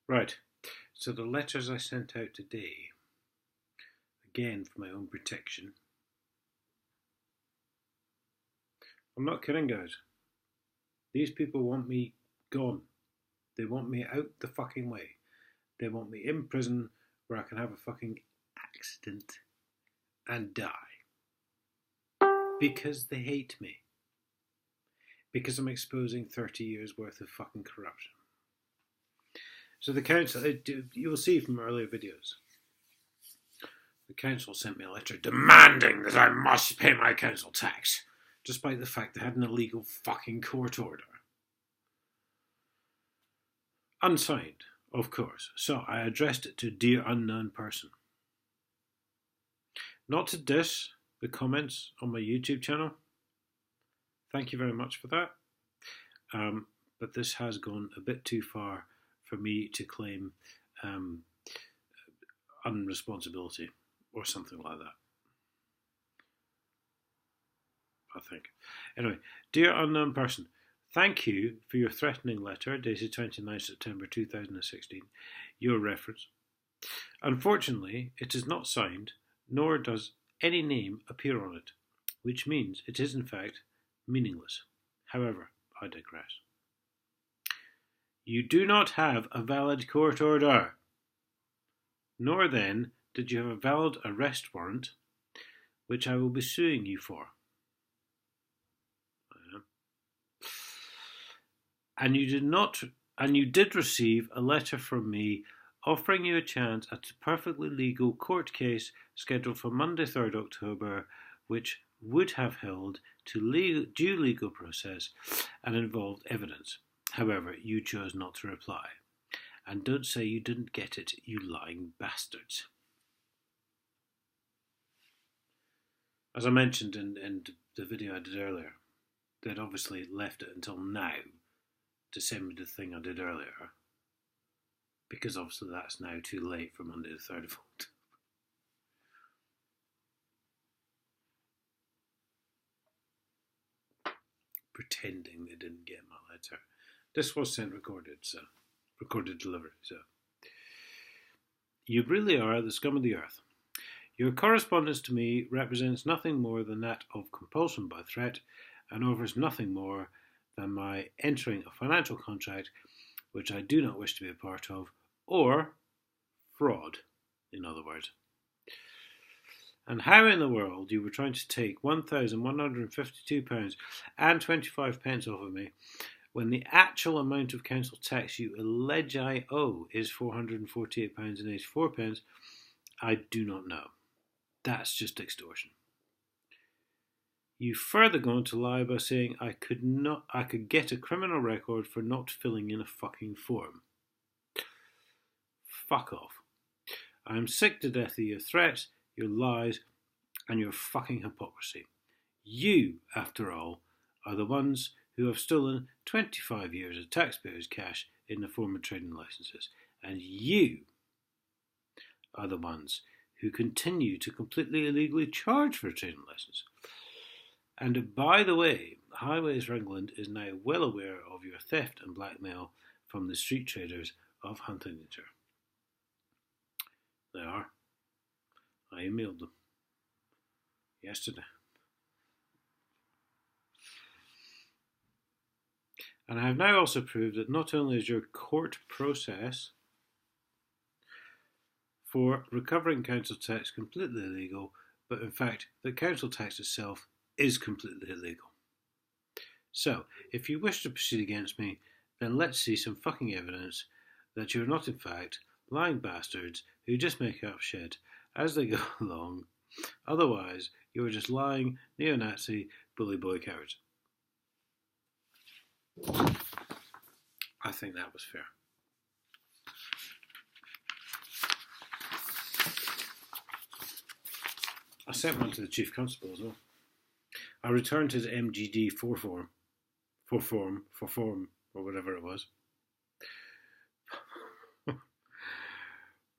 Right, so the letters I sent out today, again for my own protection. I'm not kidding, guys. These people want me gone. They want me out the fucking way. They want me in prison where I can have a fucking accident and die. Because they hate me. Because I'm exposing 30 years worth of fucking corruption. So the council, you will see from earlier videos, the council sent me a letter demanding that I must pay my council tax, despite the fact they had an illegal fucking court order. Unsigned, of course, so I addressed it to Dear Unknown Person. Not to diss the comments on my YouTube channel. Thank you very much for that. But this has gone a bit too far for me to claim unresponsibility or something like that. I think. Anyway, Dear Unknown Person, thank you for your threatening letter dated 29 September 2016, your reference. Unfortunately, it is not signed, nor does any name appear on it, which means it is in fact meaningless. However, I digress. You do not have a valid court order, nor then did you have a valid arrest warrant, which I will be suing you for. And you did receive a letter from me offering you a chance at a perfectly legal court case scheduled for Monday 3rd October, which would have held to due legal process and involved evidence. However, you chose not to reply. And don't say you didn't get it, you lying bastards. As I mentioned in the video I did earlier, they'd obviously left it until now to send me the thing I did earlier, because obviously that's now too late for Monday the 3rd of October. Pretending they didn't get my letter. This was sent recorded delivery, so. You really are the scum of the earth. Your correspondence to me represents nothing more than that of compulsion by threat, and offers nothing more than my entering a financial contract which I do not wish to be a part of, or fraud, in other words. And how in the world you were trying to take £1,152 and 25 pence off of me when the actual amount of council tax you allege I owe is £448 and 84 pence, I do not know. That's just extortion. You further go on to lie by saying I could get a criminal record for not filling in a fucking form. Fuck off. I am sick to death of your threats, your lies, and your fucking hypocrisy. You, after all, are the ones who have stolen 25 years of taxpayers' cash in the form of trading licenses. And you are the ones who continue to completely illegally charge for a trading license. And by the way, Highways England is now well aware of your theft and blackmail from the street traders of Huntingdonshire. They are. I emailed them yesterday. And I have now also proved that not only is your court process for recovering council tax completely illegal, but in fact the council tax itself is completely illegal. So, if you wish to proceed against me, then let's see some fucking evidence that you're not in fact lying bastards who just make up shit as they go along. Otherwise, you're just lying neo-Nazi bully boy cowards. I think that was fair. I sent one to the Chief Constable as well. I returned his MGD for form, or whatever it was.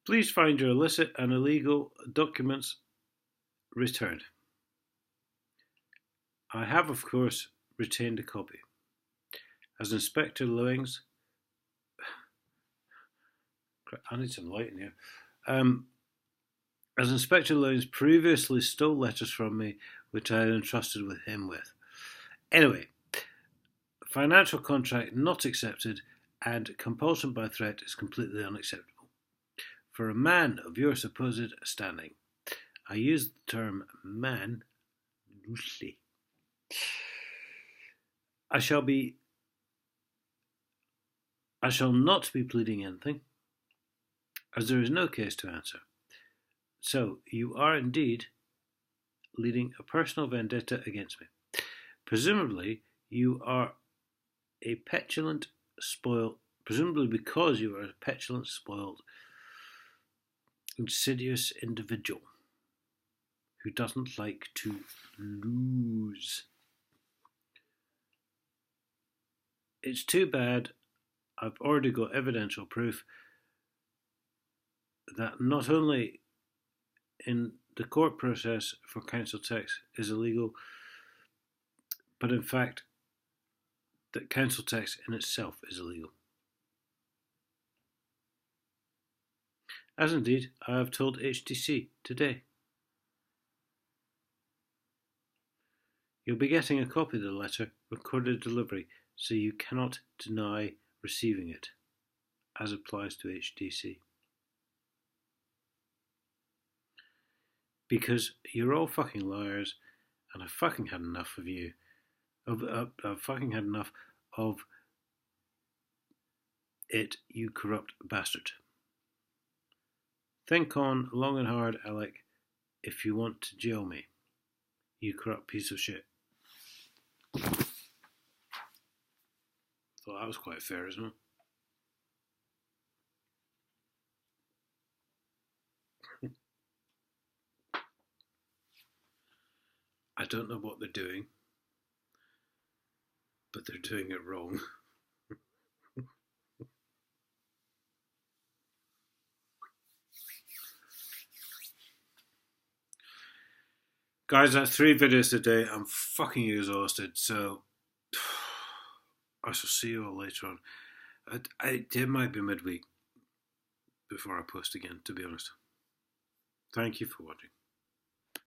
Please find your illicit and illegal documents returned. I have, of course, retained a copy. As Inspector Lewings, I need some light in here. As Inspector Lowndes previously stole letters from me, which I had entrusted with him with. Anyway, financial contract not accepted, and compulsion by threat is completely unacceptable. For a man of your supposed standing, I use the term man loosely. I shall not be pleading anything, as there is no case to answer. So, you are indeed leading a personal vendetta against me. Presumably, you are a petulant, spoiled, presumably because you are a petulant, spoiled, insidious individual who doesn't like to lose. It's too bad I've already got evidential proof that not only in the court process for council tax is illegal, but in fact that council tax in itself is illegal. As indeed I have told HTC today. You'll be getting a copy of the letter, recorded delivery, so you cannot deny receiving it, as applies to HTC. Because you're all fucking liars, and I've fucking had enough of you. I've fucking had enough of it, you corrupt bastard. Think on long and hard, Alec, if you want to jail me, you corrupt piece of shit. Thought that was quite fair, isn't it? I don't know what they're doing, but they're doing it wrong. Guys, that's 3 videos today. I'm fucking exhausted, so I shall see you all later on. It might be midweek before I post again, to be honest. Thank you for watching.